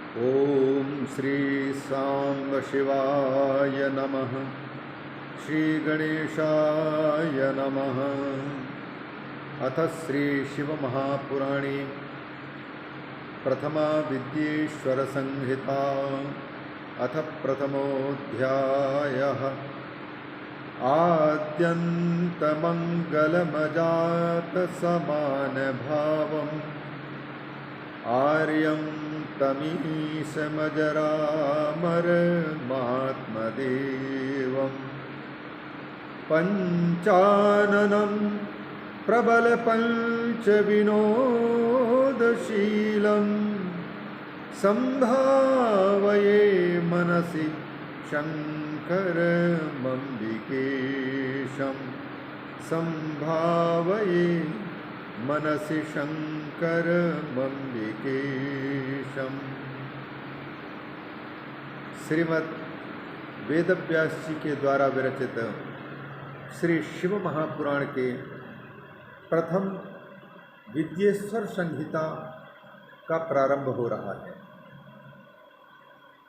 ओम श्री सांब शिवाय नमः। श्री गणेशाय नमः। अथ श्री शिव महापुराणे प्रथमा विद्येश्वर संहिता अथ प्रथमोऽध्यायः। आद्यन्तमङ्गलमजात समानभावम् आर्यं तमीशमजरामरमात्मदेवम् पञ्चाननं प्रबलपञ्चविनोदशीलं सम्भावये मनसि शङ्करमम्बिकेशं सम्भावये मनसि शङ्करमम्बिकेशम्। श्रीमद् वेदव्यास जी के द्वारा विरचित श्री शिव महापुराण के प्रथम विद्येश्वर संहिता का प्रारंभ हो रहा है।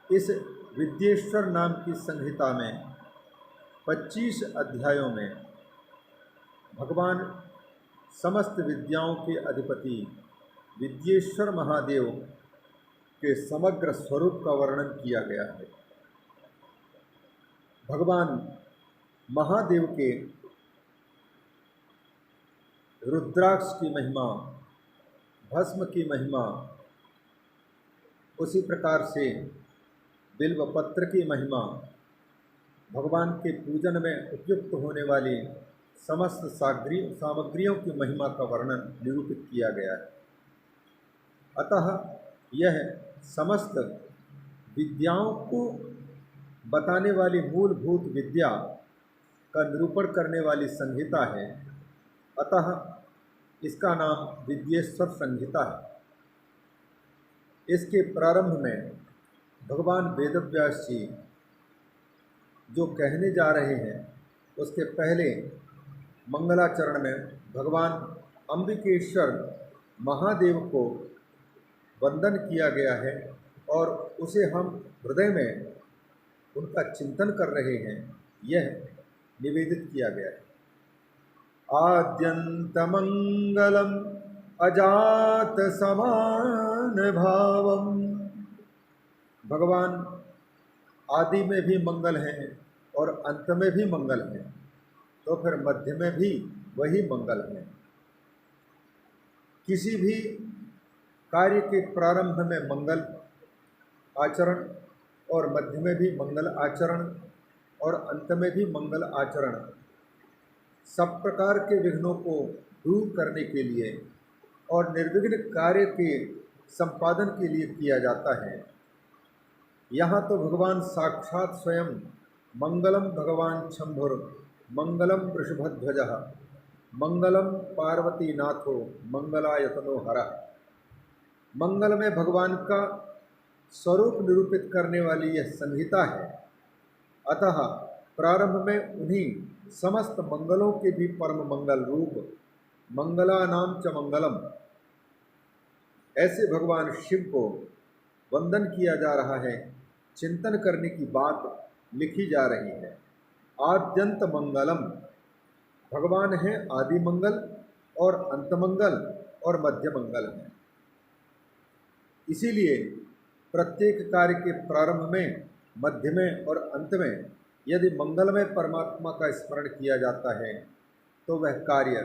इस विद्येश्वर नाम की संहिता में 25 अध्यायों में भगवान समस्त विद्याओं के अधिपति विद्येश्वर महादेव के समग्र स्वरूप का वर्णन किया गया है। भगवान महादेव के रुद्राक्ष की महिमा, भस्म की महिमा, उसी प्रकार से बिल्वपत्र की महिमा, भगवान के पूजन में उपयुक्त होने वाली समस्त सामग्रियों की महिमा का वर्णन निरूपित किया गया है। अतः यह समस्त विद्याओं को बताने वाली मूलभूत विद्या का निरूपण करने वाली संहिता है। अतः इसका नाम विद्येश्वर संहिता है। इसके प्रारंभ में भगवान वेदव्यास जी जो कहने जा रहे हैं उसके पहले मंगलाचरण में भगवान अंबिकेश्वर महादेव को वंदन किया गया है और उसे हम हृदय में उनका चिंतन कर रहे हैं, यह निवेदित किया गया है। आद्यन्तमंगलम अजात समान भावम। भगवान आदि में भी मंगल हैं और अंत में भी मंगल हैं, तो फिर मध्य में भी वही मंगल है। किसी भी कार्य के प्रारंभ में मंगल आचरण और मध्य में भी मंगल आचरण और अंत में भी मंगल आचरण सब प्रकार के विघ्नों को दूर करने के लिए और निर्विघ्न कार्य के संपादन के लिए किया जाता है। यहाँ तो भगवान साक्षात स्वयं मंगलम भगवान शंभुर मंगलम वृषभध्वजः मंगलम पार्वतीनाथो मंगलायतनो हरः। मंगल में भगवान का स्वरूप निरूपित करने वाली यह संहिता है। अतः प्रारंभ में उन्हीं समस्त मंगलों के भी परम मंगल रूप मंगलानाम च मंगलम ऐसे भगवान शिव को वंदन किया जा रहा है, चिंतन करने की बात लिखी जा रही है। आद्यंत मंगलम, भगवान है आदि मंगल और अंत मंगल और मध्य मंगल है। इसीलिए प्रत्येक कार्य के प्रारंभ में, मध्य में और अंत में यदि मंगलमय परमात्मा का स्मरण किया जाता है तो वह कार्य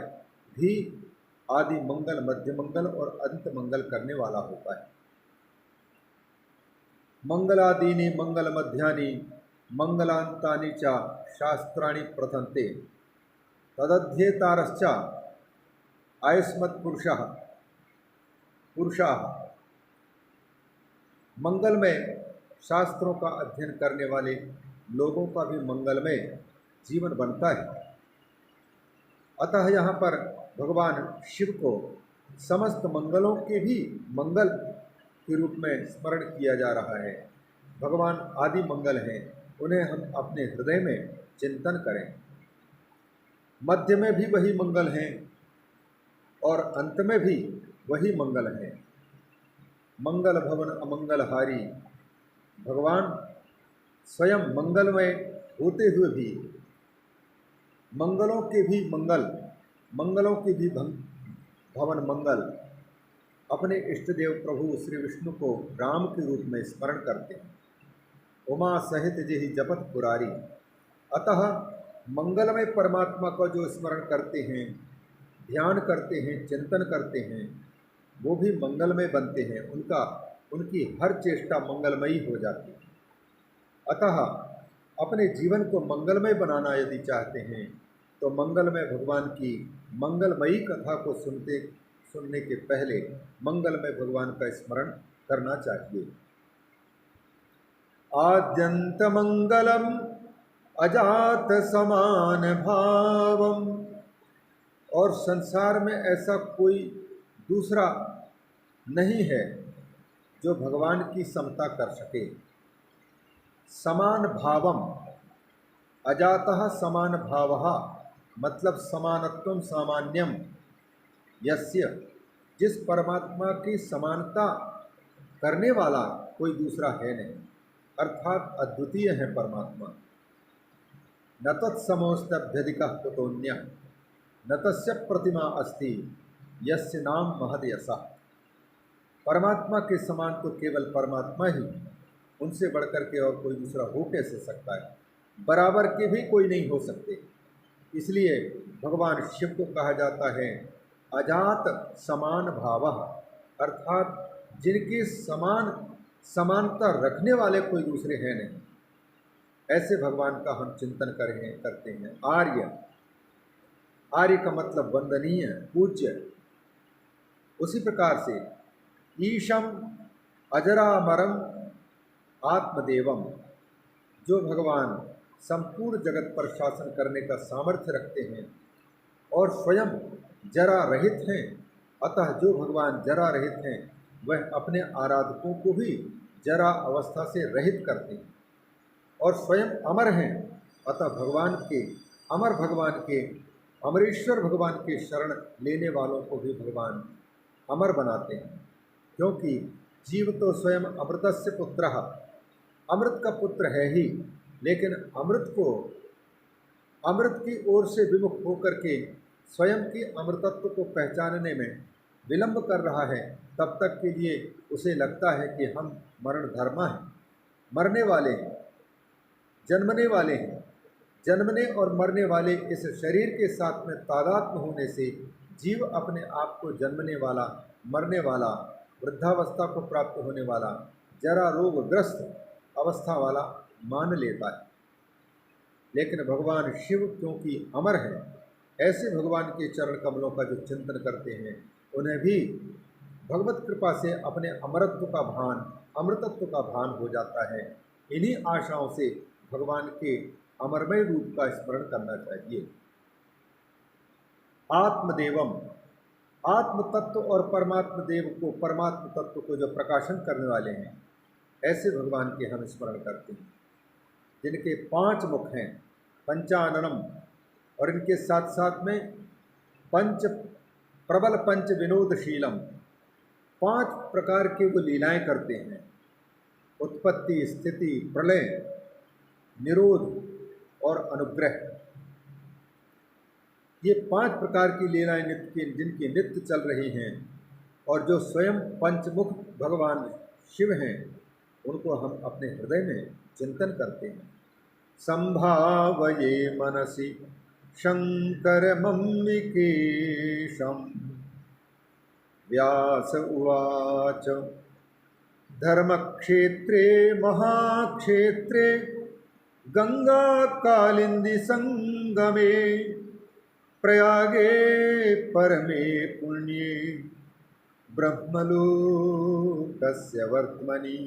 भी आदि मंगल, मध्य मंगल और अंत मंगल करने वाला होता है। मंगलादीनि मंगल मध्यानि मंगलांतानि च शास्त्राणि प्रथन्ते तदध्येतारश्च आयुष्मत्पुरुषः पुरुषाः। मंगलमय शास्त्रों का अध्ययन करने वाले लोगों का भी मंगलमय जीवन बनता है। अतः यहाँ पर भगवान शिव को समस्त मंगलों के भी मंगल के रूप में स्मरण किया जा रहा है। भगवान आदि मंगल हैं, उन्हें हम अपने हृदय में चिंतन करें। मध्य में भी वही मंगल हैं और अंत में भी वही मंगल हैं। मंगल भवन अमंगलहारी। भगवान स्वयं मंगलमय होते हुए भी मंगलों के भी मंगल, मंगलों के भी भवन मंगल अपने इष्ट देव प्रभु श्री विष्णु को राम के रूप में स्मरण करते हैं। उमा सहित जेहि जपत पुरारी। अतः मंगलमय परमात्मा का जो स्मरण करते हैं, ध्यान करते हैं, चिंतन करते हैं, वो भी मंगलमय बनते हैं। उनकी हर चेष्टा मंगलमयी हो जाती है। अतः अपने जीवन को मंगलमय बनाना यदि चाहते हैं तो मंगलमय भगवान की मंगलमयी कथा को सुनने के पहले मंगलमय भगवान का स्मरण करना चाहिए। आद्यंत मंगलम अजात समान भावम। और संसार में ऐसा कोई दूसरा नहीं है जो भगवान की समता कर सके। समान भावम, अजातः समान भावः मतलब समानत्वम सामान्यम। यस्य, जिस परमात्मा की समानता करने वाला कोई दूसरा है नहीं, अर्थात अद्वितीय है परमात्मा। न तत्समोस्तभ्यधिकः कुतोऽन्यः न तस्य प्रतिमा अस्ति यस्य नाम महद यशः। परमात्मा के समान तो केवल परमात्मा ही, उनसे बढ़कर के और कोई दूसरा हो कैसे सकता है। बराबर के भी कोई नहीं हो सकते। इसलिए भगवान शिव को कहा जाता है अजात समान भावः, अर्थात जिनके समानता रखने वाले कोई दूसरे हैं नहीं। ऐसे भगवान का हम चिंतन करते हैं। आर्य, आर्य का मतलब वंदनीय, पूज्य। उसी प्रकार से ईशम अजरामरम आत्मदेवम, जो भगवान संपूर्ण जगत पर शासन करने का सामर्थ्य रखते हैं और स्वयं जरा रहित हैं। अतः जो भगवान जरा रहित हैं वह अपने आराधकों को भी जरा अवस्था से रहित करते हैं और स्वयं अमर हैं। अतः भगवान के अमरेश्वर भगवान के शरण लेने वालों को भी भगवान अमर बनाते हैं। क्योंकि जीव तो स्वयं अमृतस्य पुत्रः, अमृत का पुत्र है ही, लेकिन अमृत की ओर से विमुख होकर के स्वयं की अमृतत्व को पहचानने में विलंब कर रहा है। तब तक के लिए उसे लगता है कि हम मरण धर्मा हैं, मरने वाले हैं, जन्मने वाले हैं। जन्मने और मरने वाले इस शरीर के साथ में तादात्म्य होने से जीव अपने आप को जन्मने वाला, मरने वाला, वृद्धावस्था को प्राप्त होने वाला, जरा रोगग्रस्त अवस्था वाला मान लेता है। लेकिन भगवान शिव क्योंकि अमर हैं, ऐसे भगवान के चरण कमलों का जो चिंतन करते हैं उन्हें भी भगवत कृपा से अपने अमरत्व का भान, अमृतत्व का भान हो जाता है। इन्हीं आशाओं से भगवान के अमरमय रूप का स्मरण करना चाहिए। आत्मदेवम, आत्म तत्व और परमात्म तत्व को जो प्रकाशन करने वाले हैं, ऐसे भगवान के हम स्मरण करते हैं जिनके 5 मुख हैं, पंचाननम, और इनके साथ साथ में पंच विनोदशीलम, 5 प्रकार के वो लीलाएं करते हैं। उत्पत्ति, स्थिति, प्रलय, निरोध और अनुग्रह। ये 5 प्रकार की लीलाएं जिनकी नित्य चल रही हैं और जो स्वयं पंचमुख भगवान शिव हैं, उनको हम अपने हृदय में चिंतन करते हैं। संभावये मनसि शंकरमम्बिकेशं। व्यास उवाच धर्मक्षेत्रे महाक्षेत्रे गंगाकालिंदी संगमे प्रयागे परमे पुण्ये ब्रह्मलोकस्य वर्त्मनि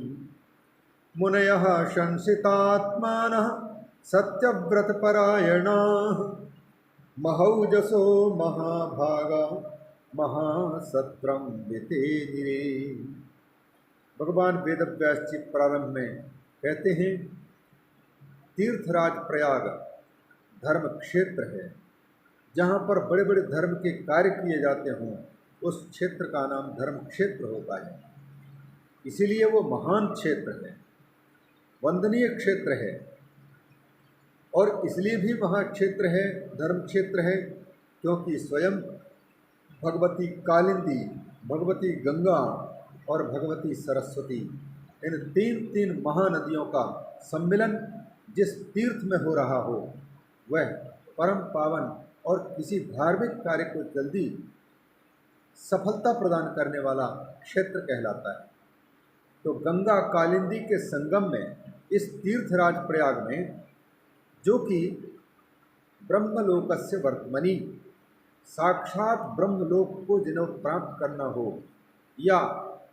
मुनयः संसितात्मानः सत्यव्रतपरायणाः महौजसो महाभागा महासत्रम वितेजिरे। भगवान वेदव्यास जी प्रारंभ में कहते हैं तीर्थराज प्रयाग धर्म क्षेत्र है। जहाँ पर बड़े बड़े धर्म के कार्य किए जाते हों उस क्षेत्र का नाम धर्म क्षेत्र होता है। इसीलिए वो महान क्षेत्र है, वंदनीय क्षेत्र है। और इसलिए भी महाक्षेत्र है, धर्म क्षेत्र है, क्योंकि स्वयं भगवती कालिंदी, भगवती गंगा और भगवती सरस्वती, इन तीन तीन महानदियों का सम्मिलन जिस तीर्थ में हो रहा हो, वह परम पावन और किसी धार्मिक कार्य को जल्दी सफलता प्रदान करने वाला क्षेत्र कहलाता है। तो गंगा कालिंदी के संगम में इस तीर्थराज प्रयाग में, जो कि ब्रह्मलोकस्य वर्तमनि, साक्षात ब्रह्मलोक को जिन्हें प्राप्त करना हो या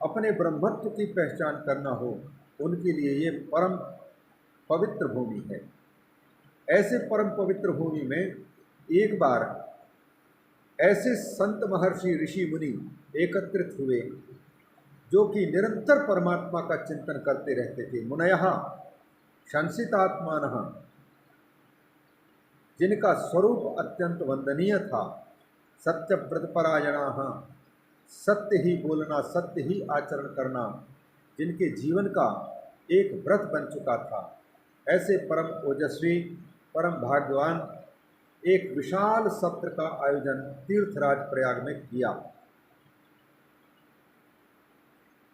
अपने ब्रह्मत्व की पहचान करना हो, उनके लिए ये परम पवित्र भूमि है। ऐसे परम पवित्र भूमि में एक बार ऐसे संत महर्षि ऋषि मुनि एकत्रित हुए, जो कि निरंतर परमात्मा का चिंतन करते रहते थे। मुनयः संसितात्मानः, जिनका स्वरूप अत्यंत वंदनीय था। सत्यव्रतपरायणाः, सत्य ही बोलना, सत्य ही आचरण करना जिनके जीवन का एक व्रत बन चुका था, ऐसे परम ओजस्वी, परम भाग्यवान एक विशाल सत्र का आयोजन तीर्थराज प्रयाग में किया।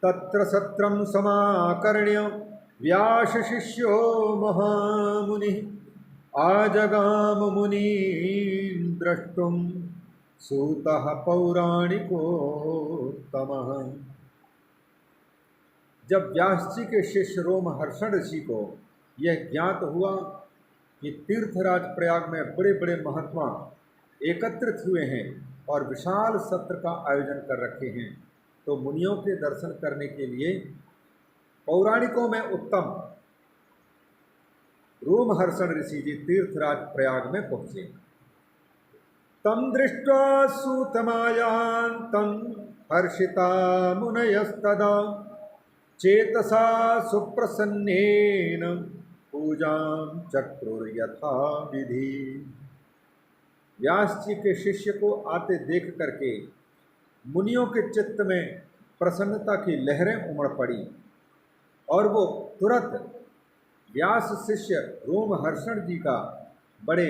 तत्र सत्रम समाकर्ण्य व्यास शिष्यो महामुनि आजगाम मुनि द्रष्टुम सूतः पौराणिकोत्तमः। जब व्यास जी के शिष्य रोमहर्षण ऋषि को यह ज्ञात हुआ कि तीर्थराज प्रयाग में बड़े बड़े महात्मा एकत्रित हुए हैं और विशाल सत्र का आयोजन कर रखे हैं, तो मुनियों के दर्शन करने के लिए पौराणिकों में उत्तम रोमहर्षण ऋषि जी तीर्थराज प्रयाग में पहुँचे। तम दृष्ट्वा सूतमायान्तं हर्षिता मुनयस्तदा चेतसा सुप्रसन्नेन पूजां चक्रुर्यथा विधि। व्यास जी के शिष्य को आते देख करके मुनियों के चित्त में प्रसन्नता की लहरें उमड़ पड़ी और वो तुरंत व्यास शिष्य रोमहर्षण जी का बड़े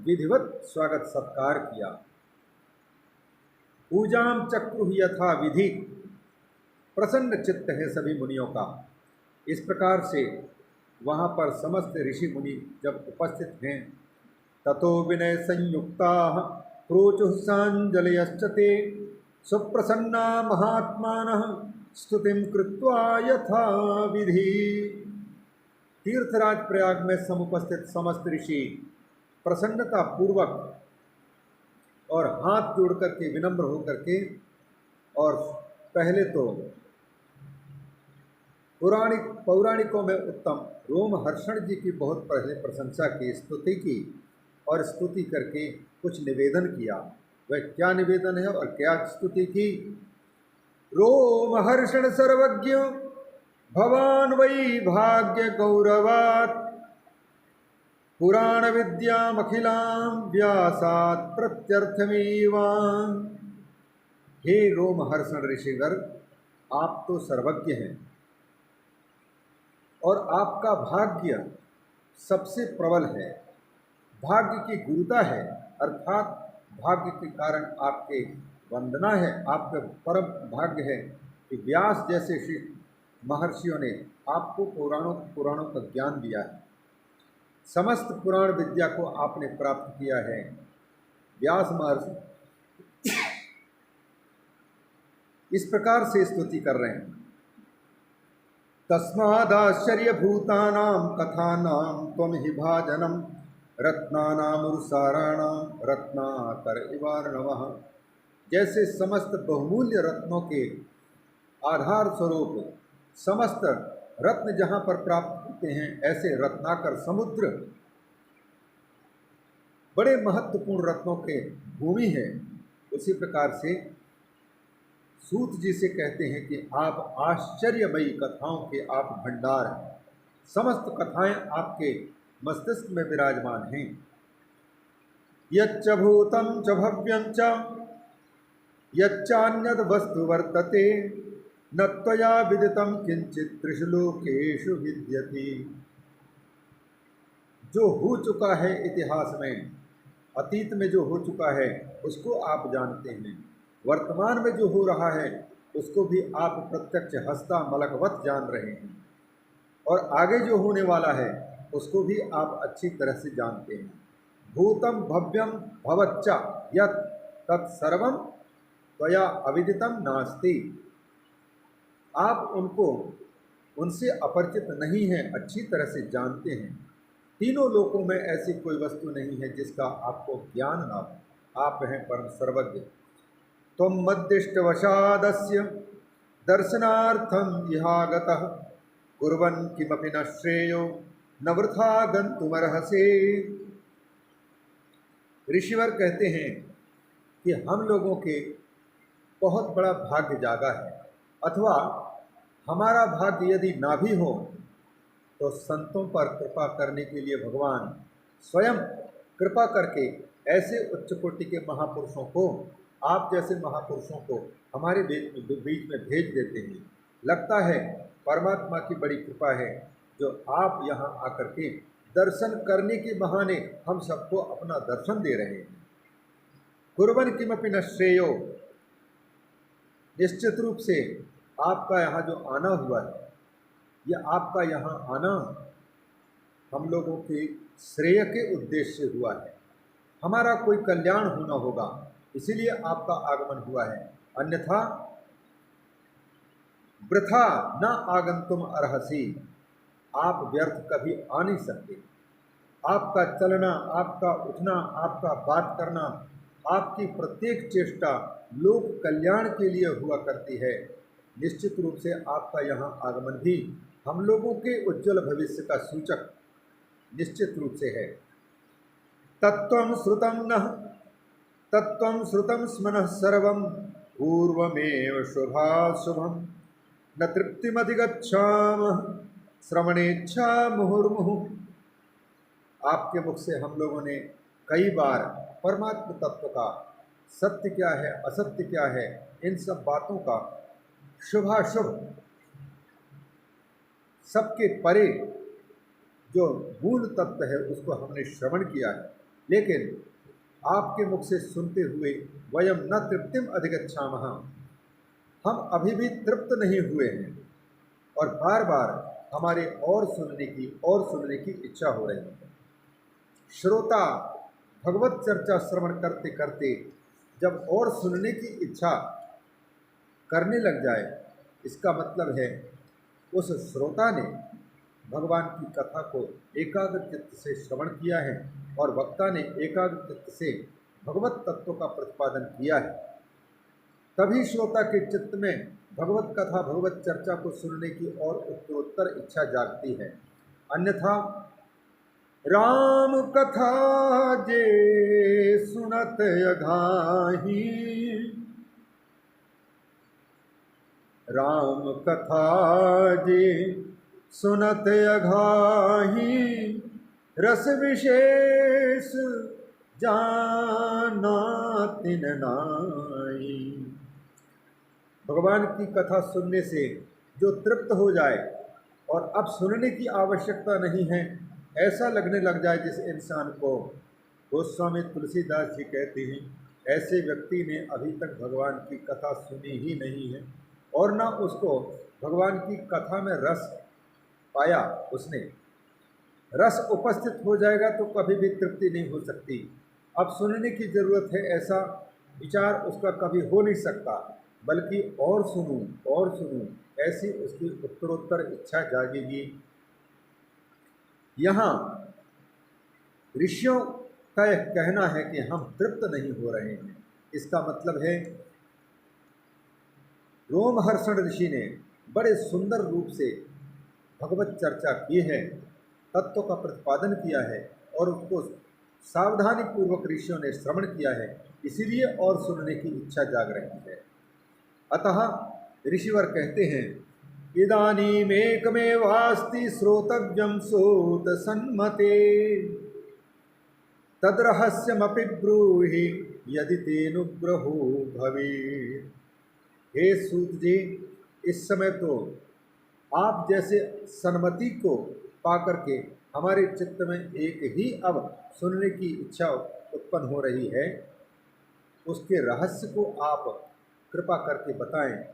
विधिवत स्वागत सत्कार किया। पूजाम चक्रु यथा विधि, प्रसन्न चित्त है सभी मुनियों का। इस प्रकार से वहाँ पर समस्त ऋषि मुनि जब उपस्थित हैं, ततो विनय संयुक्ता प्रोचुः सांजलयश्च ते सुप्रसन्ना महात्मानः स्तुतिं कृत्वा यथा विधि। तीर्थराज प्रयाग में समुपस्थित समस्त ऋषि प्रसन्नता पूर्वक और हाथ जोड़ करके विनम्र होकर के, और पहले तो पौराणिकों में उत्तम रोमहर्षण जी की बहुत पहले प्रशंसा की, स्तुति की, और स्तुति करके कुछ निवेदन किया। वह क्या निवेदन है और क्या स्तुति की? रोमहर्षण सर्वज्ञ भवान वै भाग्य गौरवात् पुराण विद्यामखिलां व्यासात् प्रत्यर्थमेवान्। हे रोमहर्षण ऋषिवर, आप तो सर्वज्ञ हैं और आपका भाग्य सबसे प्रबल है। भाग्य की गुरुता है, अर्थात भाग्य के कारण आपके वंदना है, आपका परम भाग्य है कि व्यास जैसे श्री महर्षियों ने आपको पुराणों का ज्ञान दिया है। समस्त पुराण विद्या को आपने प्राप्त किया है। व्यास महर्षि इस प्रकार से स्तुति कर रहे हैं। तस्मादाश्चर्यभूतानां कथानां त्वं हि भाजनं रत्नानामुर्साराणां रत्नाकर इवार्णवः। जैसे समस्त बहुमूल्य रत्नों के आधार स्वरूप समस्त रत्न जहाँ पर प्राप्त होते हैं, ऐसे रत्नाकर समुद्र बड़े महत्वपूर्ण रत्नों के भूमि है। उसी प्रकार से सूत जी से कहते हैं कि आप आश्चर्यमयी कथाओं के आप भंडार हैं। समस्त कथाएं आपके मस्तिष्क में विराजमान हैं। यच्च भूतं च भव्यं च यच्चान्यद् वस्तु वर्तते न त्वया विदितं किंचित त्रिषु लोकेषु विद्यति। जो हो चुका है इतिहास में, अतीत में जो हो चुका है उसको आप जानते हैं, वर्तमान में जो हो रहा है उसको भी आप प्रत्यक्ष हस्ता मलकवत जान रहे हैं, और आगे जो होने वाला है उसको भी आप अच्छी तरह से जानते हैं। भूतम भव्यम भवच्चा यत् तत्सर्वम त्वया अविदितम नास्ति। आप उनसे अपरिचित नहीं हैं, अच्छी तरह से जानते हैं। तीनों लोकों में ऐसी कोई वस्तु नहीं है जिसका आपको ज्ञान ना हो। आप हैं परम सर्वज्ञ। त्वं मद्दिष्टवशादस्य दर्शनार्थम इहागतः कुर्वन् किमपि न श्रेयो न वृथा गन्तुमर्हसि। ऋषिवर कहते हैं कि हम लोगों के बहुत बड़ा भाग्य जागा है, अथवा हमारा भाग्य यदि ना भी हो तो संतों पर कृपा करने के लिए भगवान स्वयं कृपा करके ऐसे उच्च कोटि के महापुरुषों को, आप जैसे महापुरुषों को हमारे बीच में भेज देते हैं। लगता है परमात्मा की बड़ी कृपा है जो आप यहाँ आकर के दर्शन करने के बहाने हम सबको अपना दर्शन दे रहे हैं। कुर्बन किमपि न श्रेयो, निश्चित रूप से आपका यहाँ जो आना हुआ है, यह आपका यहाँ आना हम लोगों के श्रेय के उद्देश्य से हुआ है। हमारा कोई कल्याण होना होगा, इसीलिए आपका आगमन हुआ है, अन्यथा वृथा न आगंतुम अर्हसि, आप व्यर्थ कभी आ नहीं सकते। आपका चलना, आपका उठना, आपका बात करना, आपकी प्रत्येक चेष्टा लोक कल्याण के लिए हुआ करती है। निश्चित रूप से आपका यहाँ आगमन भी हम लोगों के उज्जवल भविष्य का सूचक निश्चित रूप से है। तत्त्वं श्रुतं नः तत्त्वं श्रुतं स्मनः सर्वं पूर्वमेव शुभाशुभं न तृप्तिमधिगच्छामः श्रवणेच्छा मुहुर्मुहुः। आपके मुख से हम लोगों ने कई बार परमात्म तत्व का, सत्य क्या है असत्य क्या है, इन सब बातों का शुभाशुभ सबके परे जो मूल तत्व है उसको हमने श्रवण किया है। लेकिन आपके मुख से सुनते हुए वयम न तृप्तिम अधिगच्छामः, हम अभी भी तृप्त नहीं हुए हैं और बार बार हमारे और सुनने की इच्छा हो रही है। श्रोता भगवत चर्चा श्रवण करते करते जब और सुनने की इच्छा करने लग जाए, इसका मतलब है उस श्रोता ने भगवान की कथा को एकाग्र चित्त से श्रवण किया है और वक्ता ने एकाग्र चित्त से भगवत तत्व का प्रतिपादन किया है। तभी श्रोता के चित्त में भगवत कथा, भगवत चर्चा को सुनने की और उत्तरोत्तर इच्छा जागती है। अन्यथा राम कथा जे सुनत अघाही, राम कथा जे सुनत अघाही, रस विशेष जाना तिन नाई। भगवान की कथा सुनने से जो तृप्त हो जाए और अब सुनने की आवश्यकता नहीं है, ऐसा लगने लग जाए जिस इंसान को, गोस्वामी तुलसीदास जी कहते हैं, ऐसे व्यक्ति ने अभी तक भगवान की कथा सुनी ही नहीं है और ना उसको भगवान की कथा में रस पाया। उसने रस उपस्थित हो जाएगा तो कभी भी तृप्ति नहीं हो सकती। अब सुनने की ज़रूरत है, ऐसा विचार उसका कभी हो नहीं सकता, बल्कि और सुनूं ऐसी उसकी उत्तरोत्तर इच्छा जागेगी। यहाँ ऋषियों का यह कहना है कि हम तृप्त नहीं हो रहे हैं। इसका मतलब है रोमहर्षण ऋषि ने बड़े सुंदर रूप से भगवत चर्चा की है, तत्व का प्रतिपादन किया है और उसको सावधानी पूर्वक ऋषियों ने श्रवण किया है, इसीलिए और सुनने की इच्छा जाग रही है। अतः ऋषिवर कहते हैं, इदानीमेकमेवास्ति श्रोतव्यं सूत सन्मते, तद्रहस्यमपि ब्रूहि यदि तेनुग्रहो भवेत्। हे सूत जी, इस समय तो आप जैसे सन्मति को पाकर के हमारे चित्त में एक ही अब सुनने की इच्छा उत्पन्न हो रही है, उसके रहस्य को आप कृपा करके बताएं।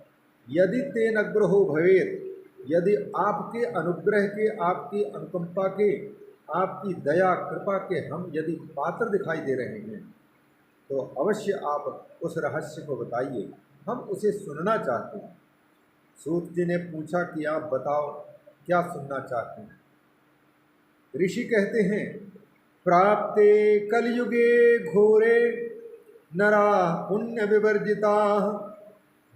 यदि तेन अग्रहो भवेत, यदि आपके अनुग्रह के, आपकी अनुकंपा के, आपकी दया कृपा के हम यदि पात्र दिखाई दे रहे हैं तो अवश्य आप उस रहस्य को बताइए, हम उसे सुनना चाहते हैं। सूत जी ने पूछा कि आप बताओ क्या सुनना चाहते हैं। ऋषि कहते हैं, प्राप्ते कलयुगे घोरे नरा पुण्य विवर्जिता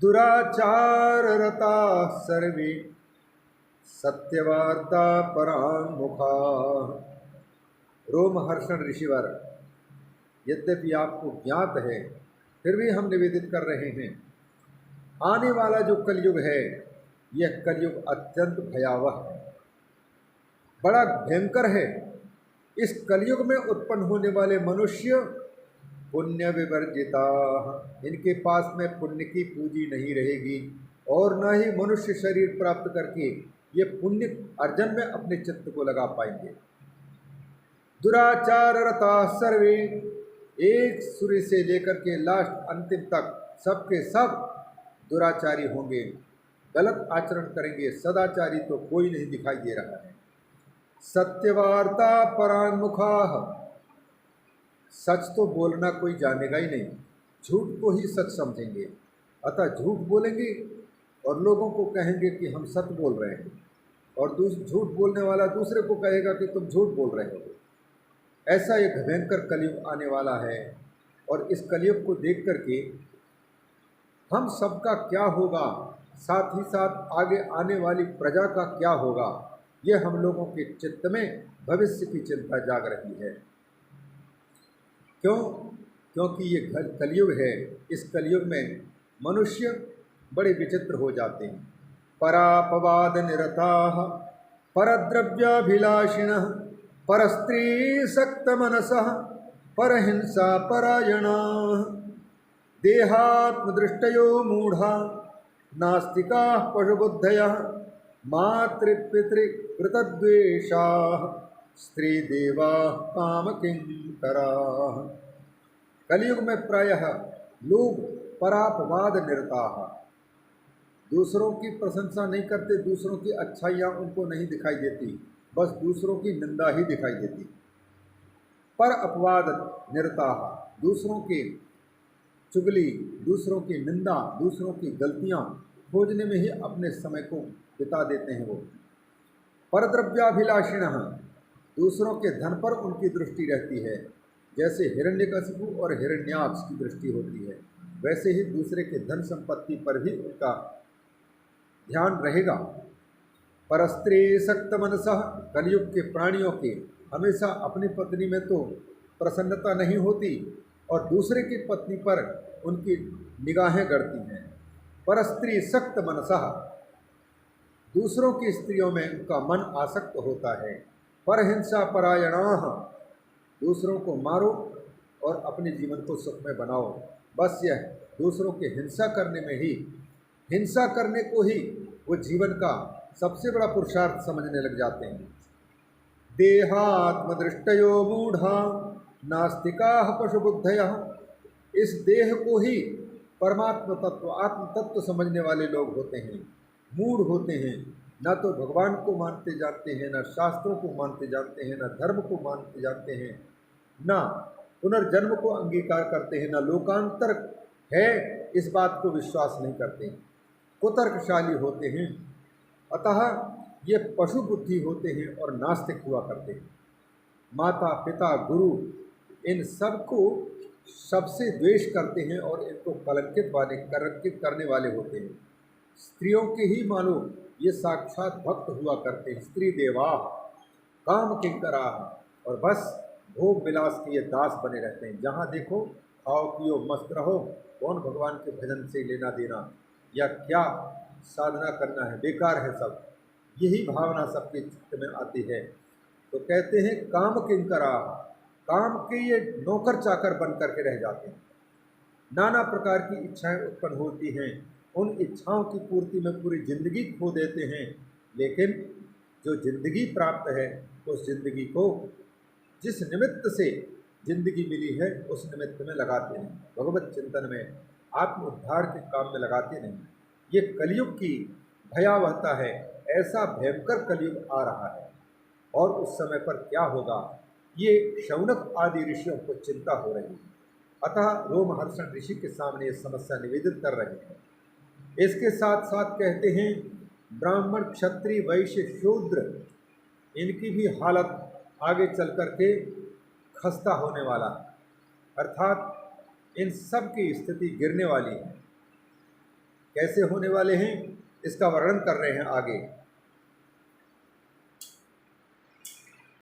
दुराचार रता सर्वे सत्यवार्ता परांमुखा। रोमहर्षण ऋषिवर, यद्यपि आपको ज्ञात है फिर भी हम निवेदित कर रहे हैं, आने वाला जो कलयुग है यह कलयुग अत्यंत भयावह है, बड़ा भयंकर है। इस कलयुग में उत्पन्न होने वाले मनुष्य पुण्य विवर्जिता, इनके पास में पुण्य की पूंजी नहीं रहेगी और न ही मनुष्य शरीर प्राप्त करके ये पुण्य अर्जन में अपने चित्त को लगा पाएंगे। दुराचार रता सर्वे, एक सूर्य से लेकर के लास्ट अंतिम तक सबके सब दुराचारी होंगे, गलत आचरण करेंगे, सदाचारी तो कोई नहीं दिखाई दे रहा है। सत्यवार्ता परांमुखा, सच तो बोलना कोई जानेगा ही नहीं, झूठ को ही सच समझेंगे, अतः झूठ बोलेंगे और लोगों को कहेंगे कि हम सच बोल रहे हैं, और झूठ बोलने वाला दूसरे को कहेगा कि तुम झूठ बोल रहे हो। ऐसा एक भयंकर कलयुग आने वाला है और इस कलयुग को देख करके हम सबका क्या होगा, साथ ही साथ आगे आने वाली प्रजा का क्या होगा, यह हम लोगों के चित्त में भविष्य की चिंता जाग रही है। क्यों? क्योंकि ये कलयुग है। इस कलयुग में मनुष्य बड़े विचित्र हो जाते हैं। परापवाद निरताः परद्रव्याभिलाषिणः परस्त्री सक्त मनसः परहिंसा परायणाः देहात्मदृष्टयो मूढ़ा नास्तिकाः पशुबुद्धयः मातृपितृकृतद्वेषाः स्त्रीदेवाः कामकिंकराः। कलयुग में प्रायः लोग परापवाद निरताः, दूसरों की प्रशंसा नहीं करते, दूसरों की अच्छाइयाँ उनको नहीं दिखाई देती, बस दूसरों की निंदा ही दिखाई देती। पर अपवाद निरताः, दूसरों के चुगली, दूसरों की निंदा, दूसरों की गलतियाँ खोजने में ही अपने समय को बिता देते हैं वो। परद्रव्याभिलाषिणः, दूसरों के धन पर उनकी दृष्टि रहती है, जैसे हिरण्यकशिपु और हिरण्याक्ष की दृष्टि होती है, वैसे ही दूसरे के धन संपत्ति पर भी उनका ध्यान रहेगा। परस्त्री सक्त मनसः, कलयुग के प्राणियों के हमेशा अपनी पत्नी में तो प्रसन्नता नहीं होती और दूसरे की पत्नी पर उनकी निगाहें गड़ती हैं। परस्त्री सक्त मनसः, दूसरों की स्त्रियों में उनका मन आसक्त होता है। परहिंसा परायणाः, दूसरों को मारो और अपने जीवन को सुखमय बनाओ। बस यह दूसरों की हिंसा करने में ही, हिंसा करने को ही वो जीवन का सबसे बड़ा पुरुषार्थ समझने लग जाते हैं। देहात्मदृष्टयो मूढ़ा नास्तिकाः पशुबुद्धयः, इस देह को ही परमात्म तत्व, आत्म तत्व समझने वाले लोग होते हैं, मूढ़ होते हैं, न तो भगवान को मानते जानते हैं, न शास्त्रों को मानते जानते हैं, न धर्म को मानते जानते हैं, न पुनर्जन्म को अंगीकार करते हैं, न लोकांतर है इस बात को विश्वास नहीं करते, कुतर्कशाली होते हैं। अतः ये पशु बुद्धि होते हैं और नास्तिक हुआ करते हैं। माता पिता गुरु इन सब को सबसे द्वेष करते हैं और इनको कलंकित करने वाले होते हैं। स्त्रियों के ही मानो ये साक्षात भक्त हुआ करते हैं, स्त्री देवा काम किंकरा, और बस भोग विलास के ये दास बने रहते हैं। जहाँ देखो खाओ पियो मस्त रहो, कौन भगवान के भजन से लेना देना या क्या साधना करना है, बेकार है सब, यही भावना सबके चित्त में आती है। तो कहते हैं काम किंकरा, काम के ये नौकर चाकर बन करके रह जाते हैं। नाना प्रकार की इच्छाएं उत्पन्न होती हैं उन इच्छाओं की पूर्ति में पूरी ज़िंदगी खो देते हैं, लेकिन जो ज़िंदगी प्राप्त है उस ज़िंदगी को जिस निमित्त से ज़िंदगी मिली है उस निमित्त में लगाते नहीं, भगवत चिंतन में, आत्म उद्धार के काम में लगाते नहीं। ये कलयुग की भयावहता है। ऐसा भयंकर कलयुग आ रहा है और उस समय पर क्या होगा, ये शौनक आदि ऋषियों को चिंता हो रही है। अतः रोमहर्षण ऋषि के सामने ये समस्या निवेदित कर रहे हैं। इसके साथ साथ कहते हैं ब्राह्मण क्षत्रिय वैश्य शूद्र, इनकी भी हालत आगे चल कर के खस्ता होने वाला है, अर्थात इन सब की स्थिति गिरने वाली है। कैसे होने वाले हैं इसका वर्णन कर रहे हैं आगे।